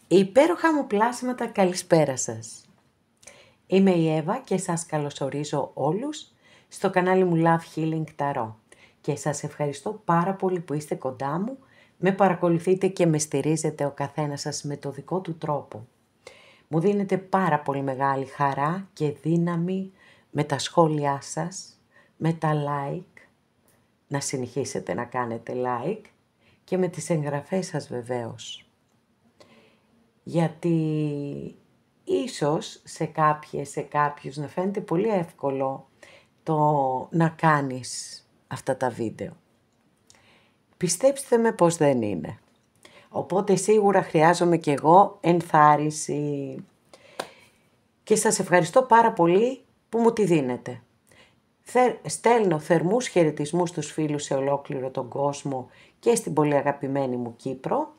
Υπέροχα μου πλάσματα, καλησπέρα σας. Είμαι η Εύα και σας καλωσορίζω όλους στο κανάλι μου Love Healing Tarot και σας ευχαριστώ πάρα πολύ που είστε κοντά μου, με παρακολουθείτε και με στηρίζετε ο καθένας σας με το δικό του τρόπο. Μου δίνετε πάρα πολύ μεγάλη χαρά και δύναμη με τα σχόλιά σας, με τα like, να συνεχίσετε να κάνετε like και με τις εγγραφές σας βεβαίως. Γιατί ίσως σε κάποιους να φαίνεται πολύ εύκολο το να κάνεις αυτά τα βίντεο. Πιστέψτε με πως δεν είναι. Οπότε σίγουρα χρειάζομαι και εγώ ενθάρρυνση. Και σας ευχαριστώ πάρα πολύ που μου τη δίνετε. Στέλνω θερμούς χαιρετισμούς στους φίλους σε ολόκληρο τον κόσμο και στην πολύ αγαπημένη μου Κύπρο.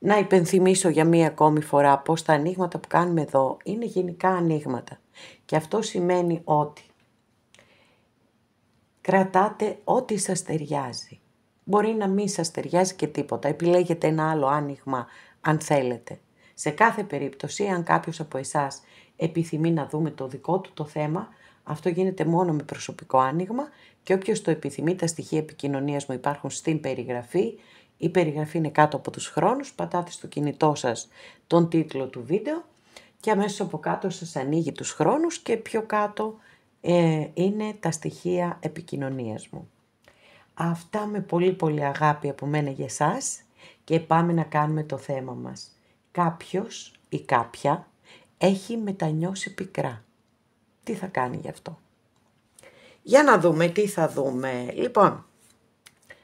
Να υπενθυμίσω για μία ακόμη φορά πως τα ανοίγματα που κάνουμε εδώ είναι γενικά ανοίγματα. Και αυτό σημαίνει ότι κρατάτε ό,τι σας ταιριάζει. Μπορεί να μην σας ταιριάζει και τίποτα. Επιλέγετε ένα άλλο άνοιγμα αν θέλετε. Σε κάθε περίπτωση, αν κάποιος από εσάς επιθυμεί να δούμε το δικό του το θέμα, αυτό γίνεται μόνο με προσωπικό άνοιγμα και όποιος το επιθυμεί, τα στοιχεία επικοινωνίας μου υπάρχουν στην περιγραφή. Η περιγραφή είναι κάτω από τους χρόνους, πατάτε στο κινητό σας τον τίτλο του βίντεο και αμέσως από κάτω σας ανοίγει τους χρόνους και πιο κάτω είναι τα στοιχεία επικοινωνίας μου. Αυτά με πολύ πολύ αγάπη από μένα για εσάς και πάμε να κάνουμε το θέμα μας. Κάποιος ή κάποια έχει μετανιώσει πικρά. Τι θα κάνει γι' αυτό? Για να δούμε τι θα δούμε. Λοιπόν,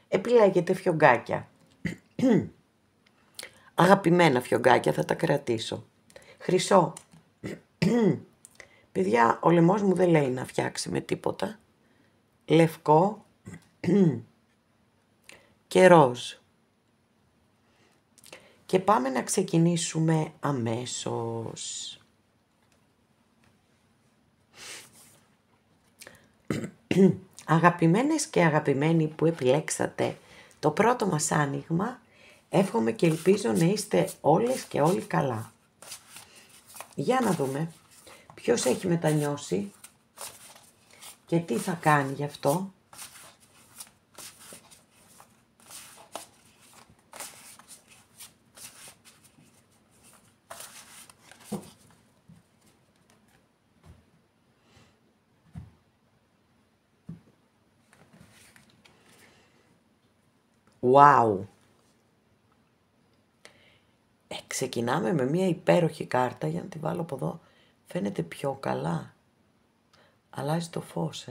επιλέγετε φιωγκάκια. Αγαπημένα φιωγκάκια, θα τα κρατήσω. Χρυσό. Παιδιά, ο λαιμός μου δεν λέει να φτιάξει με τίποτα. Λευκό και ροζ. Και πάμε να ξεκινήσουμε αμέσως. Αγαπημένες και αγαπημένοι που επιλέξατε το πρώτο μας άνοιγμα, εύχομαι και ελπίζω να είστε όλες και όλοι καλά. Για να δούμε ποιος έχει μετανιώσει και τι θα κάνει γι' αυτό. Wow! Ξεκινάμε με μια υπέροχη κάρτα, για να τη βάλω από εδώ, φαίνεται πιο καλά. Αλλάζει το φως,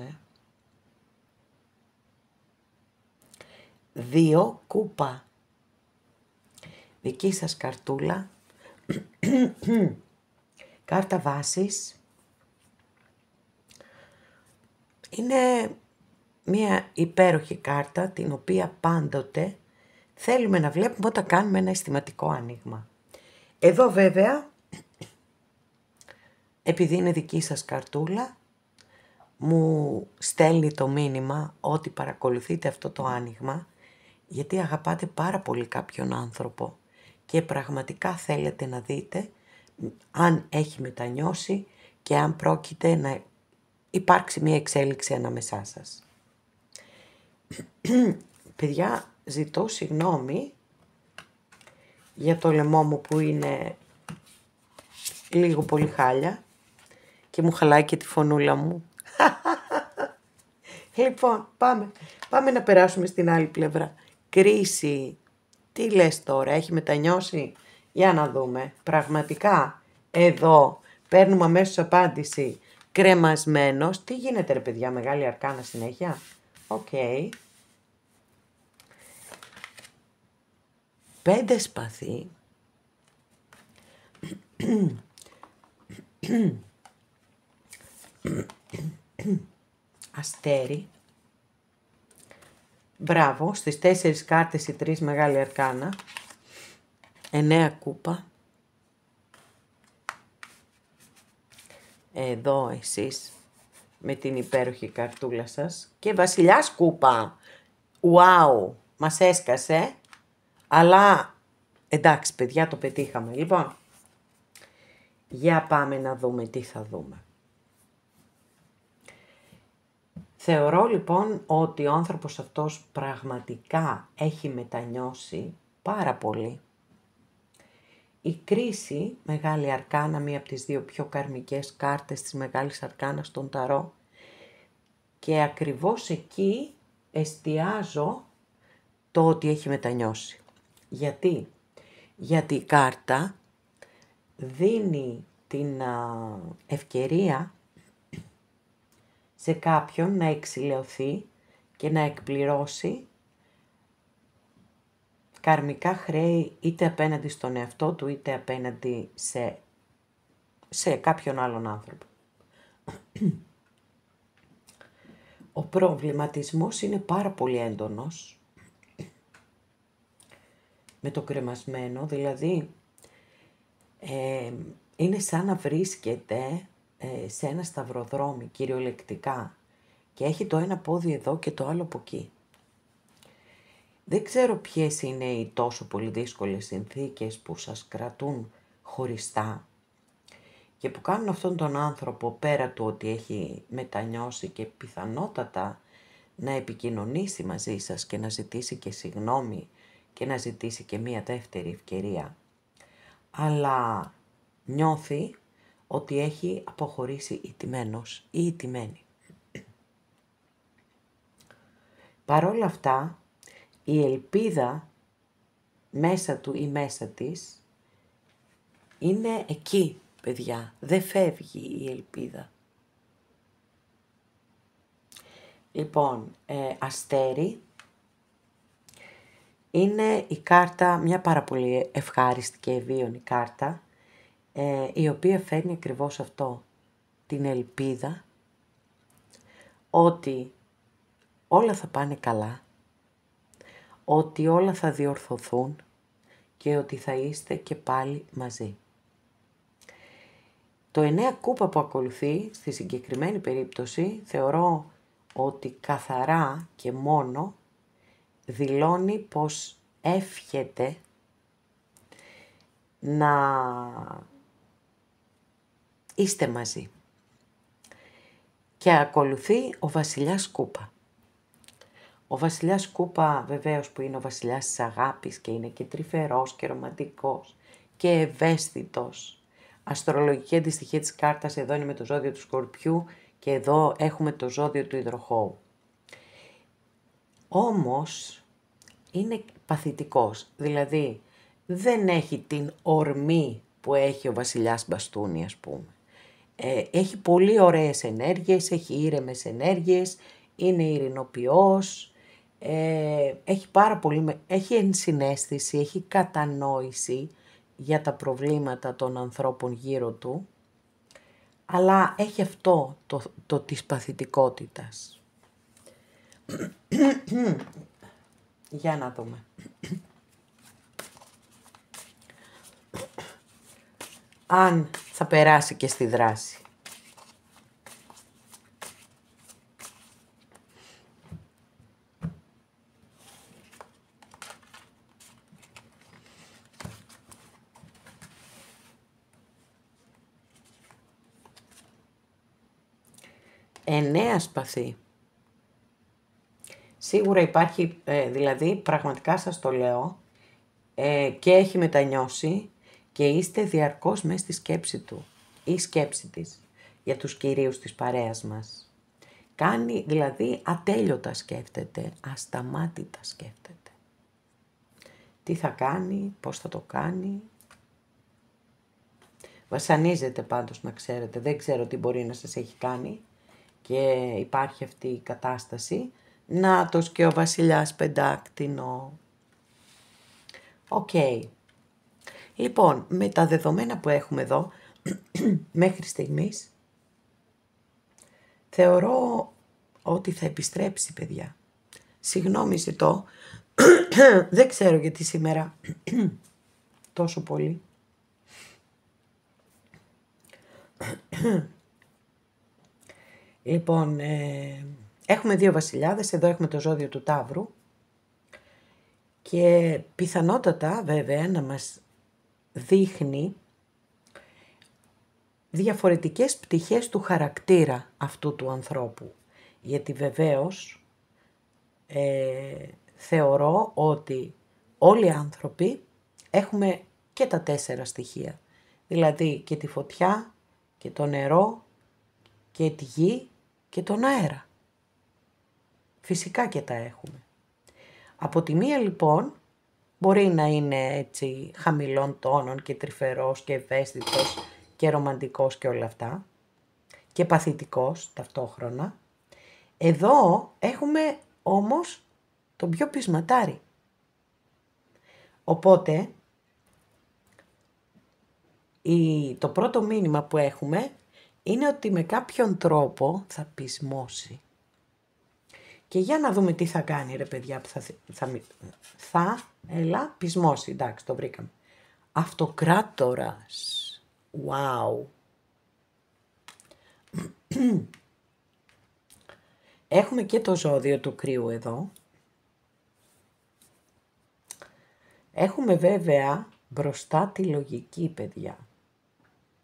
2 κούπα. Δική σας καρτούλα. Κάρτα βάσης. Είναι μια υπέροχη κάρτα, την οποία πάντοτε θέλουμε να βλέπουμε όταν κάνουμε ένα αισθηματικό άνοιγμα. Εδώ βέβαια, επειδή είναι δική σας καρτούλα, μου στέλνει το μήνυμα ότι παρακολουθείτε αυτό το άνοιγμα, γιατί αγαπάτε πάρα πολύ κάποιον άνθρωπο και πραγματικά θέλετε να δείτε αν έχει μετανιώσει και αν πρόκειται να υπάρξει μια εξέλιξη ανάμεσά σας. Παιδιά, ζητώ συγγνώμη για το λαιμό μου που είναι λίγο πολύ χάλια και μου χαλάει και τη φωνούλα μου. Λοιπόν, πάμε να περάσουμε στην άλλη πλευρά. Κρίση. Τι λες τώρα, έχει μετανιώσει? Για να δούμε. Πραγματικά, εδώ παίρνουμε αμέσως απάντηση. Κρεμασμένος. Τι γίνεται ρε παιδιά, μεγάλη αρκάνα συνέχεια? Οκ. 5 σπαθί. Αστέρι. Μπράβο, στις 4 κάρτες οι 3 μεγάλη αρκάνα. 9 κούπα. Εδώ εσείς με την υπέροχη καρτούλα σας. Και βασιλιάς κούπα. Wow, μας έσκασε. Αλλά Εντάξει, παιδιά, το πετύχαμε. Λοιπόν, για πάμε να δούμε τι θα δούμε. Θεωρώ λοιπόν ότι ο άνθρωπος αυτός πραγματικά έχει μετανιώσει πάρα πολύ. Η κρίση, Μεγάλη Αρκάνα, μία από τις δύο πιο καρμικές κάρτες της Μεγάλης Αρκάνας στον Ταρό, και ακριβώς εκεί εστιάζω το ότι έχει μετανιώσει. Γιατί? Γιατί η κάρτα δίνει την ευκαιρία σε κάποιον να εξηλαιωθεί και να εκπληρώσει καρμικά χρέη, είτε απέναντι στον εαυτό του, είτε απέναντι σε κάποιον άλλον άνθρωπο. Ο προβληματισμός είναι πάρα πολύ έντονος με το κρεμασμένο, δηλαδή είναι σαν να βρίσκεται σε ένα σταυροδρόμι κυριολεκτικά και έχει το ένα πόδι εδώ και το άλλο από εκεί. Δεν ξέρω ποιες είναι οι τόσο πολύ δύσκολες συνθήκες που σας κρατούν χωριστά και που κάνουν αυτόν τον άνθρωπο, πέρα του ότι έχει μετανιώσει και πιθανότατα να επικοινωνήσει μαζί σας και να ζητήσει και συγγνώμη και να ζητήσει και μία δεύτερη ευκαιρία, αλλά νιώθει ότι έχει αποχωρήσει ηττημένος ή ηττημένη. Παρόλα αυτά, η ελπίδα μέσα του ή μέσα της είναι εκεί, παιδιά. Δεν φεύγει η ελπίδα. Λοιπόν, Αστέρι είναι η κάρτα, μια πάρα πολύ ευχάριστη και ευίωνη κάρτα, η οποία φέρνει ακριβώς αυτό, την ελπίδα ότι όλα θα πάνε καλά, ότι όλα θα διορθωθούν και ότι θα είστε και πάλι μαζί. Το 9 κούπα που ακολουθεί, στη συγκεκριμένη περίπτωση, θεωρώ ότι καθαρά και μόνο δηλώνει πως εύχεται να είστε μαζί. Και ακολουθεί ο βασιλιάς κούπα. Ο βασιλιάς κούπα βεβαίως που είναι ο βασιλιάς της αγάπης και είναι και τρυφερός και ρομαντικός και ευαίσθητος. Αστρολογική αντιστοιχεία της κάρτας εδώ είναι με το ζώδιο του Σκορπιού και εδώ έχουμε το ζώδιο του Υδροχόου. Όμως είναι παθητικός, δηλαδή δεν έχει την ορμή που έχει ο βασιλιάς Μπαστούνι, ας πούμε. Έχει πολύ ωραίες ενέργειες, έχει ήρεμες ενέργειες, είναι ειρηνοποιός, έχει ενσυναίσθηση, έχει κατανόηση για τα προβλήματα των ανθρώπων γύρω του, αλλά έχει αυτό το της παθητικότητας. Για να δούμε. Αν θα περάσει και στη δράση. Εννέα σπαθί. Σίγουρα υπάρχει, δηλαδή πραγματικά σας το λέω, και έχει μετανιώσει και είστε διαρκώς μέσα στη σκέψη του ή σκέψη της για τους κυρίους της παρέας μας. Κάνει, δηλαδή ατέλειωτα σκέφτεται, ασταμάτητα σκέφτεται. Τι θα κάνει, πώς θα το κάνει. Βασανίζεται πάντως, να ξέρετε, δεν ξέρω τι μπορεί να σας έχει κάνει και υπάρχει αυτή η κατάσταση. Νάτος και ο βασιλιάς πεντάκτηνο. Οκ. Λοιπόν, με τα δεδομένα που έχουμε εδώ, μέχρι στιγμής, θεωρώ ότι θα επιστρέψει, παιδιά. Συγγνώμη ζητώ, δεν ξέρω γιατί σήμερα τόσο πολύ. Λοιπόν, έχουμε δύο βασιλιάδες, εδώ έχουμε το ζώδιο του Ταύρου και πιθανότατα βέβαια να μας δείχνει διαφορετικές πτυχές του χαρακτήρα αυτού του ανθρώπου. Γιατί βεβαίως θεωρώ ότι όλοι οι άνθρωποι έχουμε και τα 4 στοιχεία. Δηλαδή και τη φωτιά και το νερό και τη γη και τον αέρα. Φυσικά και τα έχουμε. Από τη μία λοιπόν μπορεί να είναι έτσι χαμηλών τόνων και τρυφερός και ευαίσθητος και ρομαντικός και όλα αυτά και παθητικός ταυτόχρονα. Εδώ έχουμε όμως τον πιο πεισματάρι. Οπότε το πρώτο μήνυμα που έχουμε είναι ότι με κάποιον τρόπο θα πεισμώσει. Και για να δούμε τι θα κάνει ρε παιδιά που θα πεισμώσει, εντάξει το βρήκαμε. Αυτοκράτορας, wow. Έχουμε και το ζώδιο του κρύου εδώ. Έχουμε βέβαια μπροστά τη λογική παιδιά.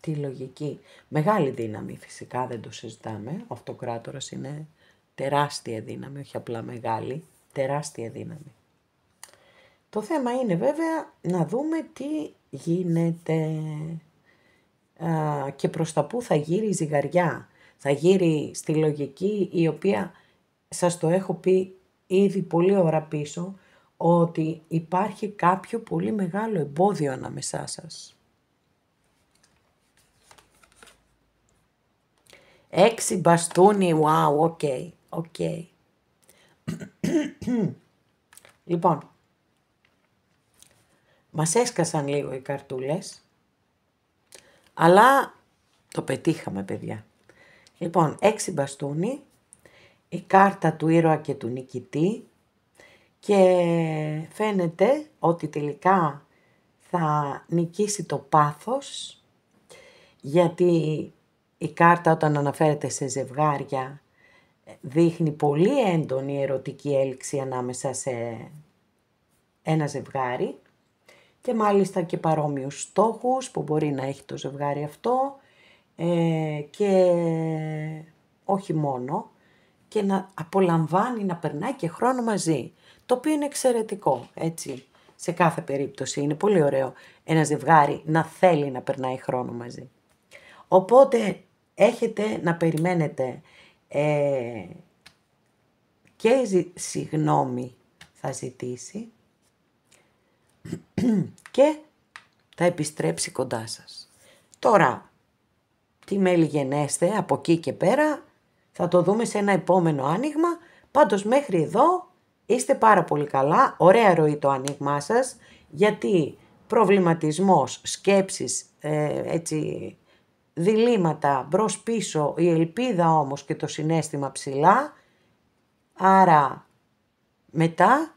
Τη λογική. Μεγάλη δύναμη φυσικά, δεν το συζητάμε. Ο αυτοκράτορας είναι τεράστια δύναμη, όχι απλά μεγάλη, τεράστια δύναμη. Το θέμα είναι βέβαια να δούμε τι γίνεται και προς τα πού θα γύρει η ζυγαριά. Θα γύρει στη λογική η οποία σας το έχω πει ήδη πολύ ώρα πίσω, ότι υπάρχει κάποιο πολύ μεγάλο εμπόδιο ανάμεσά σας. 6 μπαστούνι, wow, οκ. Λοιπόν, μας έσκασαν λίγο οι καρτούλες, αλλά το πετύχαμε παιδιά. Λοιπόν, 6 μπαστούνι, η κάρτα του ήρωα και του νικητή και φαίνεται ότι τελικά θα νικήσει το πάθος, γιατί η κάρτα όταν αναφέρεται σε ζευγάρια δείχνει πολύ έντονη ερωτική έλξη ανάμεσα σε ένα ζευγάρι και μάλιστα και παρόμοιους στόχους που μπορεί να έχει το ζευγάρι αυτό και όχι μόνο, και να απολαμβάνει να περνάει και χρόνο μαζί, το οποίο είναι εξαιρετικό, έτσι, σε κάθε περίπτωση είναι πολύ ωραίο ένα ζευγάρι να θέλει να περνάει χρόνο μαζί. Οπότε έχετε να περιμένετε και συγγνώμη θα ζητήσει και θα επιστρέψει κοντά σας. Τώρα, τι μέλη γενέστε από εκεί και πέρα θα το δούμε σε ένα επόμενο άνοιγμα. Πάντως μέχρι εδώ είστε πάρα πολύ καλά, ωραία ροή το άνοιγμά σας, γιατί προβληματισμός, σκέψεις, έτσι, διλήμματα μπρος πίσω, η ελπίδα όμως και το συναίσθημα ψηλά, άρα μετά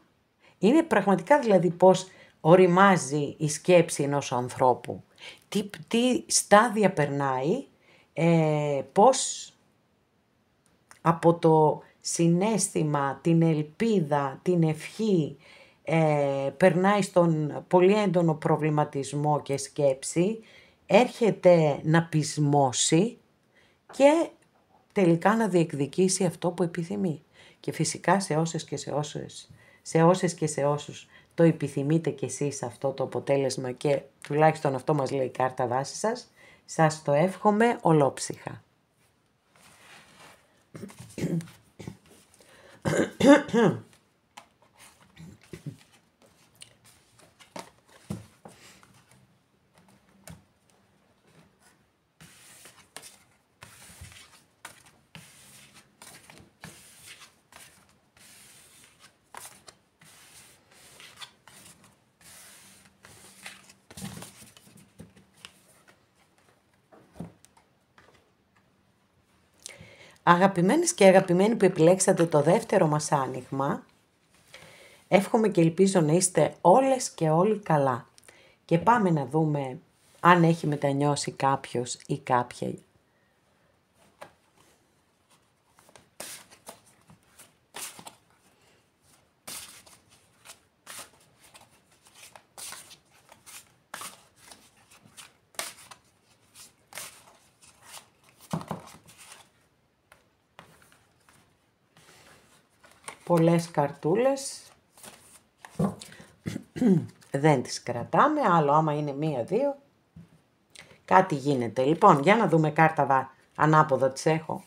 είναι πραγματικά δηλαδή πώς οριμάζει η σκέψη ενός ανθρώπου, τι στάδια περνάει, πώς από το συναίσθημα, την ελπίδα, την ευχή, περνάει στον πολύ έντονο προβληματισμό και σκέψη, έρχεται να πεισμώσει και τελικά να διεκδικήσει αυτό που επιθυμεί. Και φυσικά σε όσες και σε όσους το επιθυμείτε κι εσείς αυτό το αποτέλεσμα και τουλάχιστον αυτό μας λέει η κάρτα βάση σας, σας το εύχομαι ολόψυχα. Αγαπημένες και αγαπημένοι που επιλέξατε το δεύτερο μας άνοιγμα, εύχομαι και ελπίζω να είστε όλες και όλοι καλά. Και πάμε να δούμε αν έχει μετανιώσει κάποιος ή κάποια. πολλές καρτούλες. Δεν τις κρατάμε, άλλο άμα είναι 1-2. Κάτι γίνεται. Λοιπόν, για να δούμε κάρτα ανάποδα τις έχω.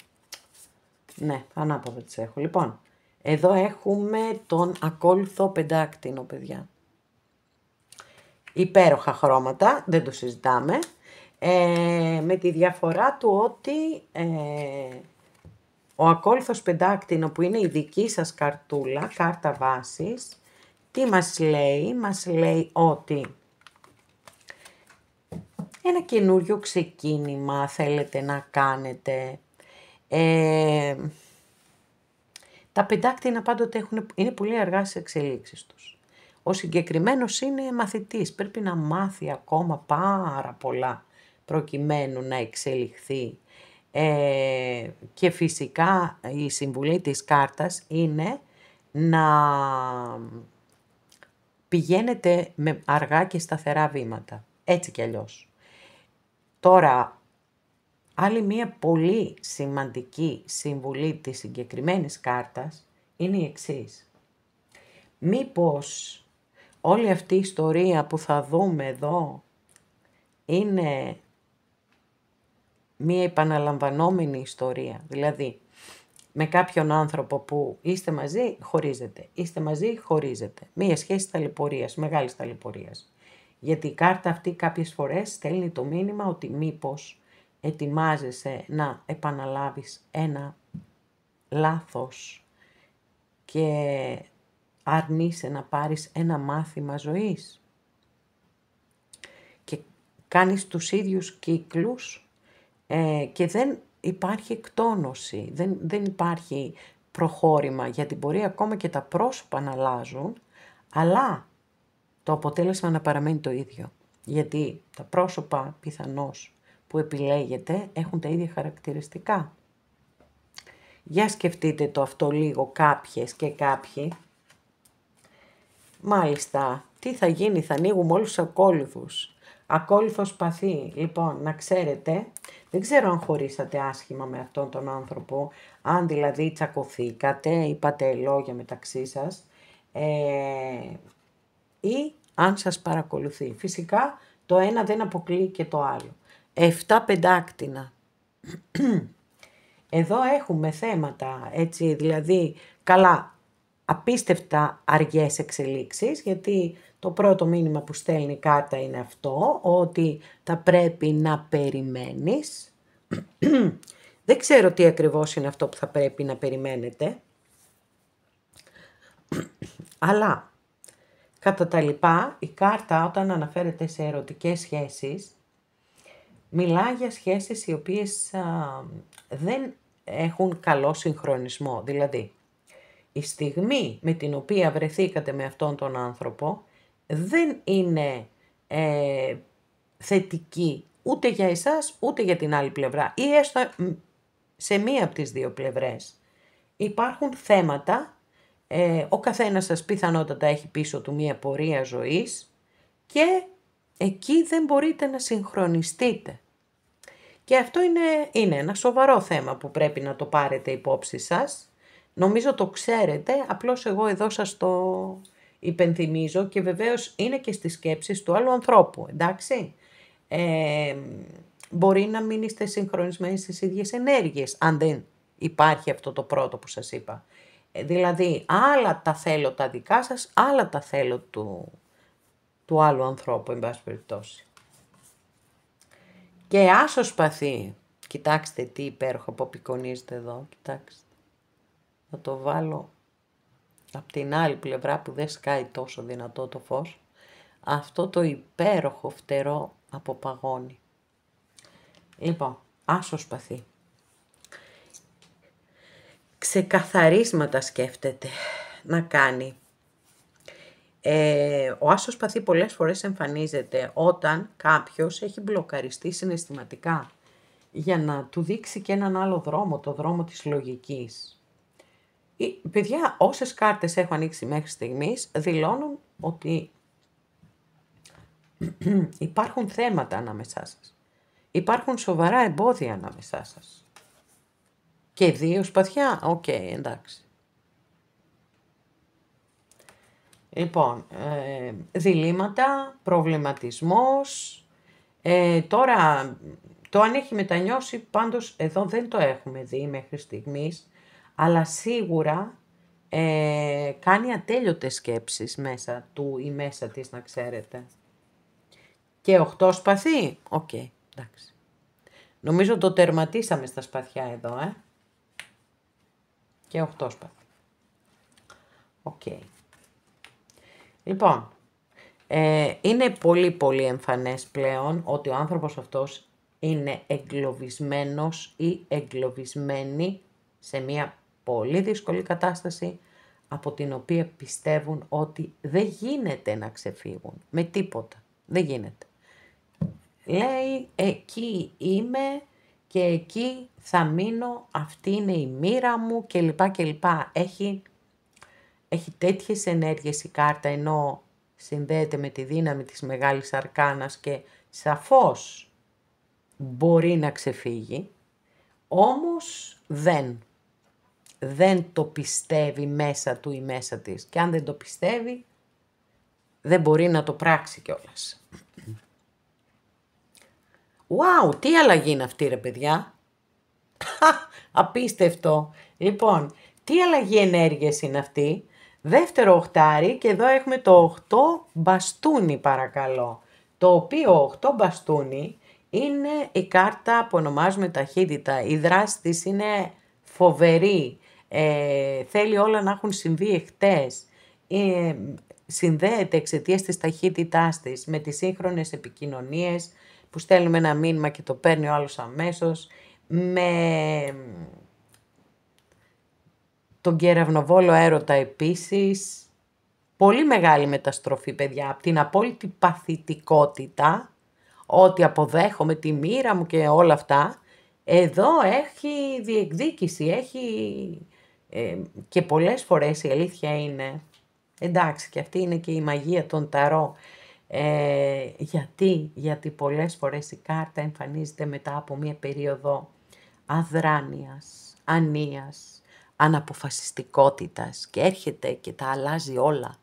Ναι, ανάποδα τις έχω. Λοιπόν, εδώ έχουμε τον ακόλουθο πεντάκτηνο, παιδιά. Υπέροχα χρώματα, δεν το συζητάμε. Με τη διαφορά του ότι ο ακόλουθος πεντάκτηνο που είναι η δική σας καρτούλα, κάρτα βάσης, τι μας λέει? Μας λέει ότι ένα καινούριο ξεκίνημα θέλετε να κάνετε. Τα πεντάκτηνα πάντοτε είναι πολύ αργά στις εξελίξεις τους. Ο συγκεκριμένος είναι μαθητής, πρέπει να μάθει ακόμα πάρα πολλά προκειμένου να εξελιχθεί. Και φυσικά η συμβουλή της κάρτας είναι να πηγαίνετε με αργά και σταθερά βήματα, έτσι κι αλλιώς. Τώρα, άλλη μία πολύ σημαντική συμβουλή της συγκεκριμένης κάρτας είναι η εξής. Μήπως όλη αυτή η ιστορία που θα δούμε εδώ είναι μία επαναλαμβανόμενη ιστορία, δηλαδή με κάποιον άνθρωπο που είστε μαζί, χωρίζετε, είστε μαζί, χωρίζετε. Μία σχέση ταλαιπωρίας, μεγάλης ταλαιπωρίας. Γιατί η κάρτα αυτή κάποιες φορές στέλνει το μήνυμα ότι μήπως ετοιμάζεσαι να επαναλάβεις ένα λάθος και αρνείσαι να πάρεις ένα μάθημα ζωής. Και κάνεις τους ίδιους κύκλους και δεν υπάρχει εκτόνωση, δεν υπάρχει προχώρημα, γιατί μπορεί ακόμα και τα πρόσωπα να αλλάζουν, αλλά το αποτέλεσμα να παραμένει το ίδιο. Γιατί τα πρόσωπα πιθανώς που επιλέγετε έχουν τα ίδια χαρακτηριστικά. Για σκεφτείτε το αυτό λίγο κάποιες και κάποιοι. Μάλιστα, τι θα γίνει, θα ανοίγουμε όλους τους ακόλουθους. Ακόλουθος παθή. Λοιπόν, να ξέρετε, δεν ξέρω αν χωρίσατε άσχημα με αυτόν τον άνθρωπο, αν δηλαδή τσακωθήκατε, είπατε λόγια μεταξύ σας, ή αν σας παρακολουθεί. Φυσικά το ένα δεν αποκλείει και το άλλο. 7 πεντάκτηνα. Εδώ έχουμε θέματα, έτσι, δηλαδή, καλά, απίστευτα αργές εξελίξεις, γιατί το πρώτο μήνυμα που στέλνει η κάρτα είναι αυτό, ότι θα πρέπει να περιμένεις. Δεν ξέρω τι ακριβώς είναι αυτό που θα πρέπει να περιμένετε, αλλά κατά τα λοιπά, η κάρτα όταν αναφέρεται σε ερωτικές σχέσεις, μιλά για σχέσεις οι οποίες δεν έχουν καλό συγχρονισμό. Δηλαδή, η στιγμή με την οποία βρεθήκατε με αυτόν τον άνθρωπο δεν είναι θετική ούτε για εσάς ούτε για την άλλη πλευρά ή έστω σε μία από τις δύο πλευρές. Υπάρχουν θέματα, ο καθένας σας πιθανότατα έχει πίσω του μία πορεία ζωής και εκεί δεν μπορείτε να συγχρονιστείτε. Και αυτό είναι ένα σοβαρό θέμα που πρέπει να το πάρετε υπόψη σας. Νομίζω το ξέρετε, απλώς εγώ εδώ σας το υπενθυμίζω και βεβαίως είναι και στις σκέψεις του άλλου ανθρώπου, εντάξει. Μπορεί να μην είστε συγχρονισμένοι στις ίδιες ενέργειες, αν δεν υπάρχει αυτό το πρώτο που σας είπα. Δηλαδή, άλλα τα θέλω τα δικά σας, άλλα τα θέλω του άλλου ανθρώπου, εν πάση περιπτώσει. Και άσος παθή. Κοιτάξτε τι υπέροχο που απεικονίζεται εδώ, κοιτάξτε. Θα το βάλω από την άλλη πλευρά που δεν σκάει τόσο δυνατό το φως. Αυτό το υπέροχο φτερό από παγόνι. Λοιπόν, άσος παθή. Ξεκαθαρίσματα σκέφτεται να κάνει. Ο άσος παθή πολλές φορές εμφανίζεται όταν κάποιος έχει μπλοκαριστεί συναισθηματικά για να του δείξει και έναν άλλο δρόμο, το δρόμο της λογικής. Παιδιά, όσες κάρτες έχω ανοίξει μέχρι στιγμής δηλώνουν ότι υπάρχουν θέματα ανάμεσά σας. Υπάρχουν σοβαρά εμπόδια ανάμεσά σας. Και 2 σπαθιά, οκ, εντάξει. Λοιπόν, διλήμματα, προβληματισμός. Τώρα, το αν έχει μετανιώσει, πάντως εδώ δεν το έχουμε δει μέχρι στιγμής, αλλά σίγουρα κάνει ατέλειωτες σκέψεις μέσα του ή μέσα της, να ξέρετε. Και 8 σπαθί, οκ, εντάξει. Νομίζω το τερματίσαμε στα σπαθιά εδώ, Και 8 σπαθί. Οκ. Λοιπόν, είναι πολύ πολύ εμφανές πλέον ότι ο άνθρωπος αυτός είναι εγκλωβισμένος ή εγκλωβισμένη σε μια πολύ δύσκολη κατάσταση από την οποία πιστεύουν ότι δεν γίνεται να ξεφύγουν με τίποτα. Δεν γίνεται. Λέει, εκεί είμαι και εκεί θα μείνω, αυτή είναι η μοίρα μου κλπ. Έχει τέτοιες ενέργειες η κάρτα, ενώ συνδέεται με τη δύναμη της Μεγάλης Αρκάνας και σαφώς μπορεί να ξεφύγει, όμως δεν το πιστεύει μέσα του ή μέσα της. Και αν δεν το πιστεύει, δεν μπορεί να το πράξει κιόλας. Wow, τι αλλαγή είναι αυτή ρε παιδιά. Απίστευτο. Λοιπόν, τι αλλαγή ενέργειες είναι αυτή. Δεύτερο οχτάρι και εδώ έχουμε το 8 μπαστούνι παρακαλώ. Το οποίο 8 μπαστούνι είναι η κάρτα που ονομάζουμε ταχύτητα. Η δράση της είναι φοβερή. Θέλει όλα να έχουν συμβεί εχθές. Συνδέεται εξαιτίας της ταχύτητάς της με τις σύγχρονες επικοινωνίες που στέλνουμε ένα μήνυμα και το παίρνει ο άλλος αμέσως, με τον κεραυνοβόλο έρωτα επίσης. Πολύ μεγάλη μεταστροφή παιδιά, από την απόλυτη παθητικότητα, ότι αποδέχομαι τη μοίρα μου και όλα αυτά, εδώ έχει διεκδίκηση, έχει και πολλές φορές η αλήθεια είναι, εντάξει και αυτή είναι και η μαγεία των ταρό, γιατί πολλές φορές η κάρτα εμφανίζεται μετά από μία περίοδο αδράνειας, ανίας, αναποφασιστικότητας και έρχεται και τα αλλάζει όλα.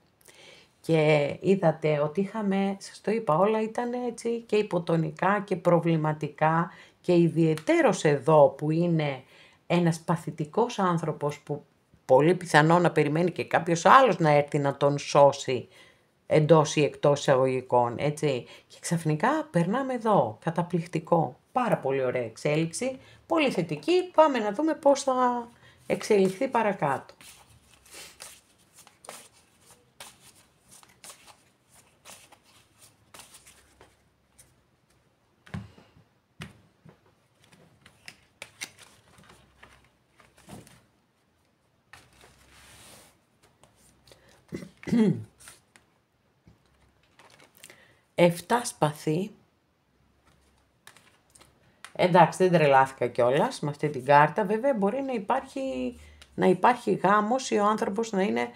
Και είδατε ότι είχαμε, σας το είπα, όλα ήταν έτσι και υποτονικά και προβληματικά και ιδιαιτέρως εδώ που είναι ένας παθητικός άνθρωπος που πολύ πιθανό να περιμένει και κάποιος άλλος να έρθει να τον σώσει εντός ή εκτός εισαγωγικών, έτσι. Και ξαφνικά περνάμε εδώ, καταπληκτικό, πάρα πολύ ωραία εξέλιξη, πολύ θετική, πάμε να δούμε πώς θα εξελιχθεί παρακάτω. Εφτά σπαθί. Εντάξει, δεν τρελάθηκα κιόλας με αυτή την κάρτα. Βέβαια μπορεί να υπάρχει γάμος ή ο άνθρωπος να είναι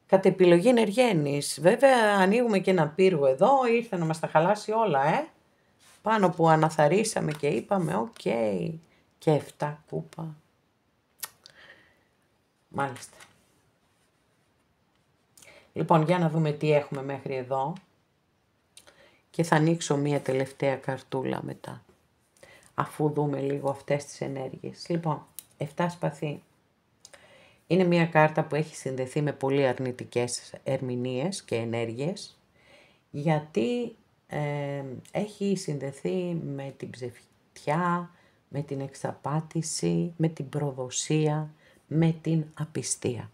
κατ' επιλογή ενεργένης. Βέβαια ανοίγουμε και ένα πύργο εδώ, ήρθε να μας τα χαλάσει όλα, Πάνω που αναθαρίσαμε και είπαμε, οκ, και 7 κούπα. Μάλιστα. Λοιπόν, για να δούμε τι έχουμε μέχρι εδώ. Και θα ανοίξω μία τελευταία καρτούλα μετά, αφού δούμε λίγο αυτές τις ενέργειες. Λοιπόν, 7 σπαθί. Είναι μία κάρτα που έχει συνδεθεί με πολύ αρνητικές ερμηνείες και ενέργειες, γιατί έχει συνδεθεί με την ψευτιά, με την εξαπάτηση, με την προδοσία, με την απιστία.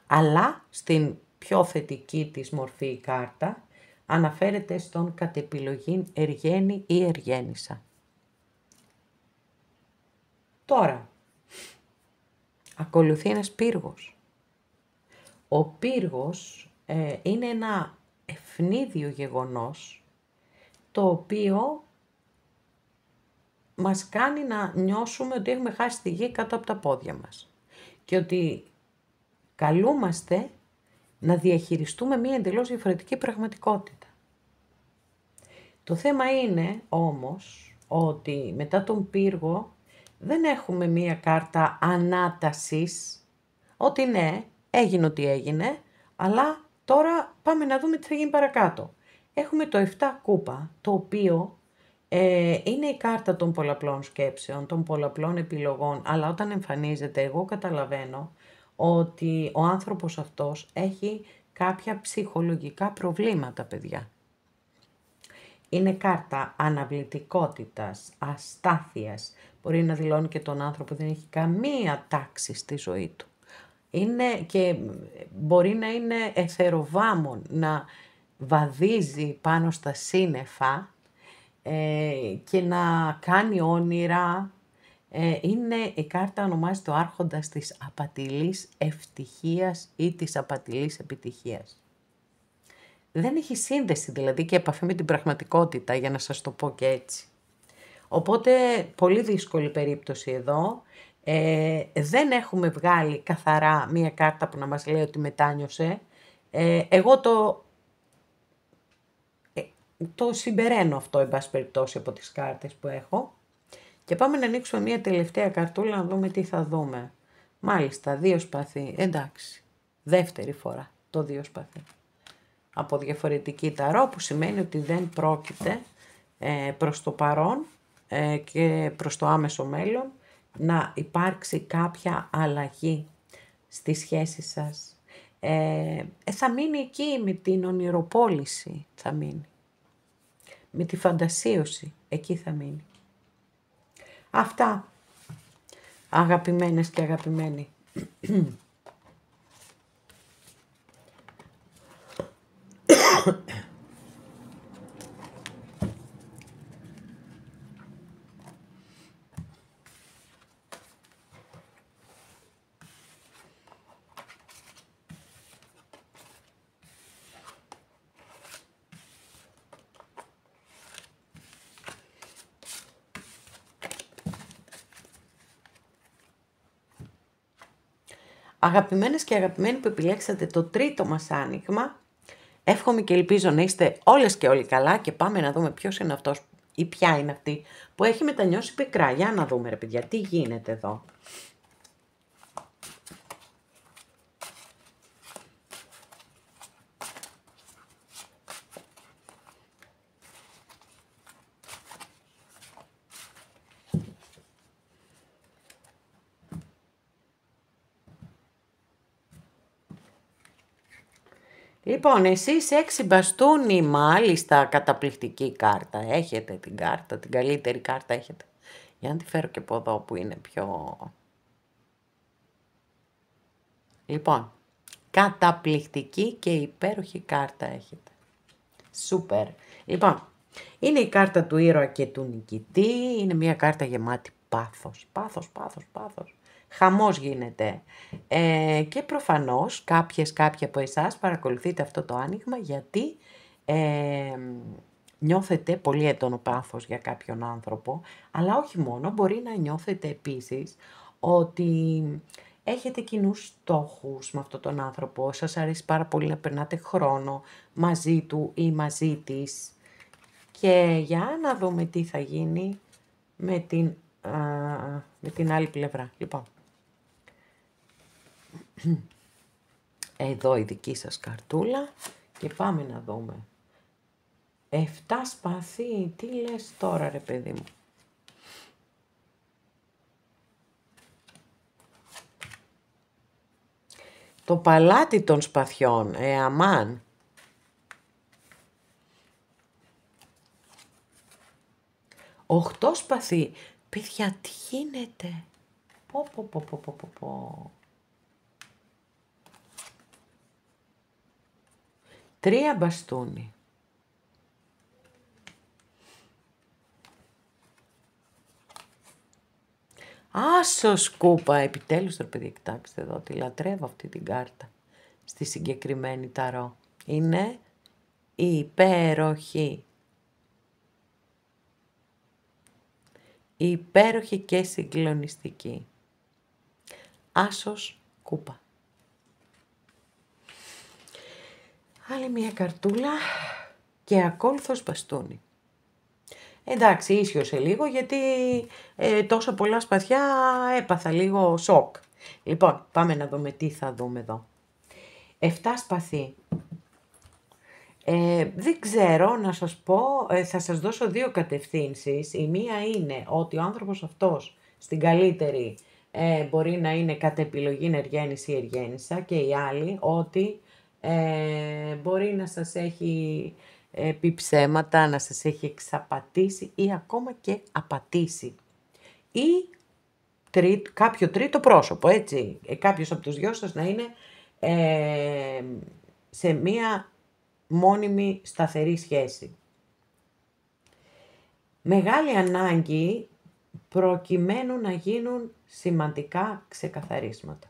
Αλλά στην πιο θετική της μορφή η κάρτα αναφέρεται στον κατ' επιλογή εργένη ή εργένισσα. Τώρα, ακολουθεί ένας πύργος. Ο πύργος είναι ένα ευνίδιο γεγονός, το οποίο μας κάνει να νιώσουμε ότι έχουμε χάσει τη γη κάτω από τα πόδια μας και ότι καλούμαστε να διαχειριστούμε μία εντελώς διαφορετική πραγματικότητα. Το θέμα είναι όμως ότι μετά τον πύργο δεν έχουμε μία κάρτα ανάτασης, ότι ναι, έγινε ό,τι έγινε, αλλά τώρα πάμε να δούμε τι θα γίνει παρακάτω. Έχουμε το 7 κούπα, το οποίο είναι η κάρτα των πολλαπλών σκέψεων, των πολλαπλών επιλογών, αλλά όταν εμφανίζεται, εγώ καταλαβαίνω ότι ο άνθρωπος αυτός έχει κάποια ψυχολογικά προβλήματα, παιδιά. Είναι κάρτα αναβλητικότητας, αστάθειας. Μπορεί να δηλώνει και τον άνθρωπο ότι δεν έχει καμία τάξη στη ζωή του. Είναι και μπορεί να είναι εθεροβάμων, να βαδίζει πάνω στα σύννεφα και να κάνει όνειρα. Είναι η κάρτα, ονομάζεται ο άρχοντας της απατηλής ευτυχίας ή της απατηλής επιτυχίας. Δεν έχει σύνδεση δηλαδή και επαφή με την πραγματικότητα, για να σας το πω και έτσι. Οπότε πολύ δύσκολη περίπτωση εδώ. Δεν έχουμε βγάλει καθαρά μία κάρτα που να μας λέει ότι μετάνιωσε. Εγώ το συμπεραίνω αυτό, εν πάση περιπτώσει, από τις κάρτες που έχω. Και πάμε να ανοίξουμε μία τελευταία καρτούλα να δούμε τι θα δούμε. Μάλιστα, 2 σπαθί. Εντάξει, δεύτερη φορά το 2 σπαθί. Από διαφορετική ταρό, που σημαίνει ότι δεν πρόκειται προς το παρόν και προς το άμεσο μέλλον να υπάρξει κάποια αλλαγή στη σχέση σας. Θα μείνει εκεί με την ονειροπόληση, θα μείνει. Με τη φαντασίωση, εκεί θα μείνει. Αυτά, αγαπημένες και αγαπημένοι. Αγαπημένες και αγαπημένοι που επιλέξατε το τρίτο μας άνοιγμα, εύχομαι και ελπίζω να είστε όλες και όλοι καλά και πάμε να δούμε ποιος είναι αυτός ή ποια είναι αυτή που έχει μετανιώσει πικρά. Για να δούμε ρε παιδιά, τι γίνεται εδώ. Λοιπόν, εσείς 6 μπαστούνι, μάλιστα, καταπληκτική κάρτα. Έχετε την κάρτα, την καλύτερη κάρτα έχετε. Για να τη φέρω και από εδώ που είναι πιο... Λοιπόν, καταπληκτική και υπέροχη κάρτα έχετε. Σούπερ. Λοιπόν, είναι η κάρτα του ήρωα και του νικητή. Είναι μια κάρτα γεμάτη πάθος. Πάθος, πάθος, πάθος. Χαμός γίνεται. Και προφανώς κάποιοι από εσάς παρακολουθείτε αυτό το άνοιγμα γιατί νιώθετε πολύ έντονο πάθος για κάποιον άνθρωπο, αλλά όχι μόνο, μπορεί να νιώθετε επίσης ότι έχετε κοινούς στόχους με αυτόν τον άνθρωπο, σας αρέσει πάρα πολύ να περνάτε χρόνο μαζί του ή μαζί της. Και για να δούμε τι θα γίνει με την άλλη πλευρά. Λοιπόν, εδώ η δική σας καρτούλα και πάμε να δούμε. 7 σπαθί, τι λες τώρα ρε παιδί μου. Το παλάτι των σπαθιών, αμάν. Οχτώ σπαθί, παιδιά τι γίνεται. Πω. 3 μπαστούνι. Άσος κούπα, επιτέλους τώρα παιδιά, κοιτάξτε εδώ, τη λατρεύω αυτή την κάρτα στη συγκεκριμένη ταρό. Είναι υπέροχη. Υπέροχη και συγκλονιστική. Άσος κούπα. Άλλη μια καρτούλα και ακόλουθος μπαστούνι. Εντάξει, ίσιοσε λίγο γιατί τόσα πολλά σπαθιά έπαθα λίγο σοκ. Λοιπόν, πάμε να δούμε τι θα δούμε εδώ. 7 σπαθί. Δεν ξέρω να σας πω, θα σας δώσω 2 κατευθύνσεις. Η μία είναι ότι ο άνθρωπος αυτός στην καλύτερη μπορεί να είναι κατ' επιλογή Εργένης ή Εργένισσα, και η άλλη ότι μπορεί να σας έχει πει ψέματα, να σας έχει εξαπατήσει ή ακόμα και απατήσει. Ή κάποιο τρίτο πρόσωπο, έτσι. Κάποιος από τους δυο σας να είναι σε μία μόνιμη σταθερή σχέση. Μεγάλη ανάγκη προκειμένου να γίνουν σημαντικά ξεκαθαρίσματα.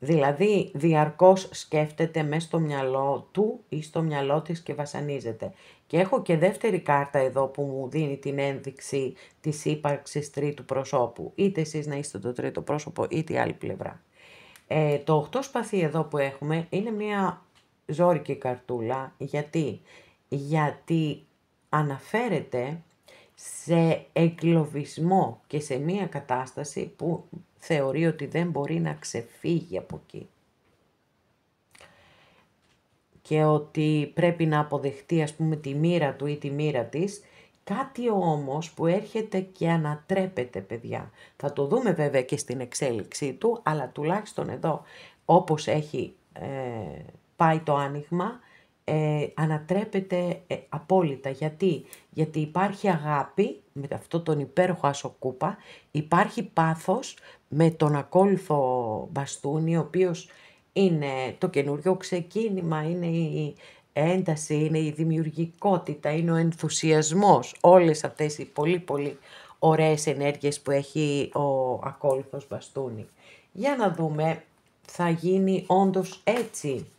Δηλαδή, διαρκώς σκέφτεται μες στο μυαλό του ή στο μυαλό της και βασανίζεται. Και έχω και δεύτερη κάρτα εδώ που μου δίνει την ένδειξη της ύπαρξης τρίτου προσώπου. Είτε εσείς να είστε το τρίτο πρόσωπο, είτε η άλλη πλευρά. Το 8 σπαθί εδώ που έχουμε είναι μια ζώρικη καρτούλα. Γιατί αναφέρεται σε εγκλωβισμό και σε μια κατάσταση που θεωρεί ότι δεν μπορεί να ξεφύγει από εκεί. Και ότι πρέπει να αποδεχτεί, ας πούμε, τη μοίρα του ή τη μοίρα της. Κάτι όμως που έρχεται και ανατρέπεται, παιδιά. Θα το δούμε βέβαια και στην εξέλιξή του, αλλά τουλάχιστον εδώ, όπως έχει πάει το άνοιγμα, ανατρέπεται απόλυτα. Γιατί υπάρχει αγάπη με αυτό τον υπέροχο ασοκούπα, υπάρχει πάθος με τον ακόλουθο μπαστούνι, ο οποίος είναι το καινούριο ξεκίνημα, είναι η ένταση, είναι η δημιουργικότητα, είναι ο ενθουσιασμός, όλες αυτές οι πολύ πολύ ωραίες ενέργειες που έχει ο ακόλουθος μπαστούνι. Για να δούμε, θα γίνει όντως έτσι?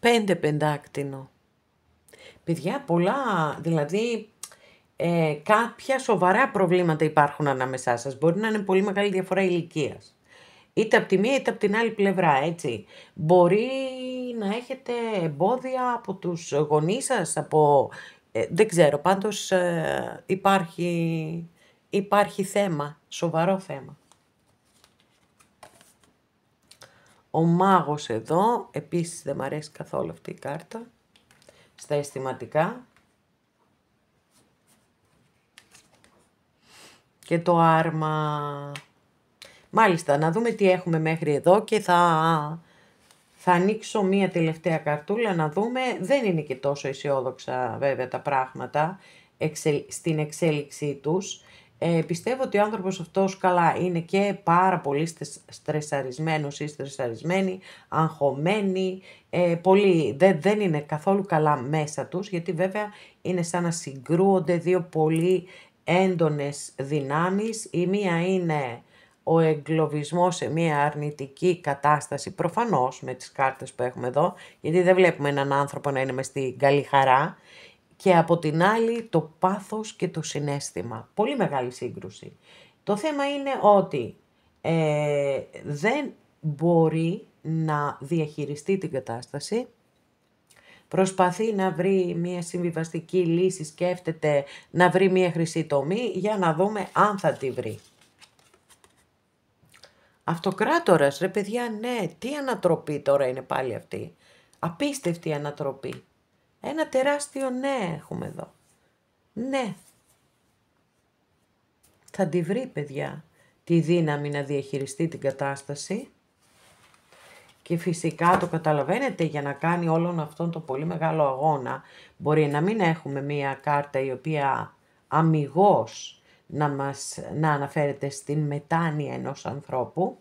Πέντε πεντάκτηνο. Παιδιά, πολλά, δηλαδή κάποια σοβαρά προβλήματα υπάρχουν ανάμεσά σας. Μπορεί να είναι πολύ μεγάλη διαφορά ηλικίας. Είτε από τη μία είτε από την άλλη πλευρά, έτσι. Μπορεί να έχετε εμπόδια από τους γονείς σας, δεν ξέρω, πάντως υπάρχει θέμα, σοβαρό θέμα. Ο μάγος εδώ, επίσης δεν μ' αρέσει καθόλου αυτή η κάρτα, στα αισθηματικά. Και το άρμα. Μάλιστα, να δούμε τι έχουμε μέχρι εδώ και θα ανοίξω μία τελευταία καρτούλα να δούμε. Δεν είναι και τόσο αισιόδοξα βέβαια τα πράγματα στην εξέλιξή τους. Πιστεύω ότι ο άνθρωπος αυτός καλά είναι και πάρα πολύ στρεσαρισμένος ή στρεσαρισμένη, αγχωμένη, δεν είναι καθόλου καλά μέσα τους, γιατί βέβαια είναι σαν να συγκρούονται δύο πολύ έντονες δυνάμεις. Η μία είναι ο εγκλωβισμός σε μια αρνητική κατάσταση, προφανώς με τις κάρτες που έχουμε εδώ, γιατί δεν βλέπουμε έναν άνθρωπο να είναι μες στην καλή χαρά, και από την άλλη το πάθος και το συναίσθημα. Πολύ μεγάλη σύγκρουση. Το θέμα είναι ότι δεν μπορεί να διαχειριστεί την κατάσταση, προσπαθεί να βρει μια συμβιβαστική λύση, σκέφτεται να βρει μια χρυσή τομή, για να δούμε αν θα τη βρει. Αυτοκράτορας, ρε παιδιά, ναι, τι ανατροπή τώρα είναι πάλι αυτή. Απίστευτη ανατροπή. Ένα τεράστιο ναι έχουμε εδώ. Ναι. Θα τη βρει, παιδιά, τη δύναμη να διαχειριστεί την κατάσταση. Και φυσικά το καταλαβαίνετε, για να κάνει όλον αυτόν τον πολύ μεγάλο αγώνα, μπορεί να μην έχουμε μία κάρτα η οποία αμιγώς να αναφέρεται στην μετάνοια ενός ανθρώπου.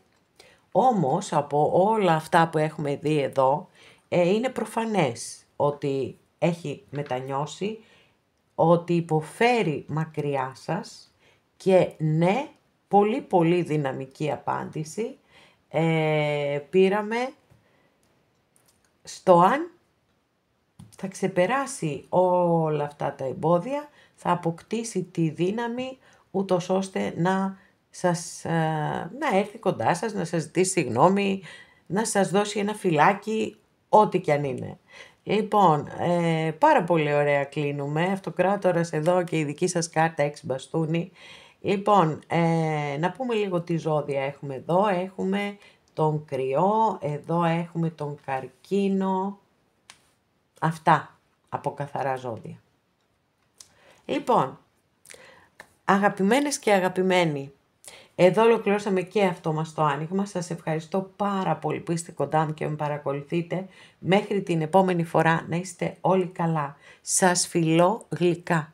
Όμως από όλα αυτά που έχουμε δει εδώ, είναι προφανές ότι έχει μετανιώσει, ότι υποφέρει μακριά σας, και ναι, πολύ πολύ δυναμική απάντηση πήραμε στο αν θα ξεπεράσει όλα αυτά τα εμπόδια, θα αποκτήσει τη δύναμη ούτως ώστε να έρθει κοντά σας, να σας ζητήσει συγγνώμη, να σας δώσει ένα φυλάκι, ό,τι κι αν είναι. Λοιπόν, πάρα πολύ ωραία κλείνουμε. Αυτοκράτορας εδώ και η δική σας κάρτα 6 μπαστούνι. Λοιπόν, να πούμε λίγο τι ζώδια έχουμε εδώ. Έχουμε τον Κρυό, εδώ έχουμε τον Καρκίνο. Αυτά από καθαρά ζώδια. Λοιπόν, αγαπημένες και αγαπημένοι, εδώ ολοκληρώσαμε και αυτό μας το άνοιγμα. Σας ευχαριστώ πάρα πολύ που είστε κοντά μου και με παρακολουθείτε. Μέχρι την επόμενη φορά να είστε όλοι καλά. Σας φιλώ γλυκά.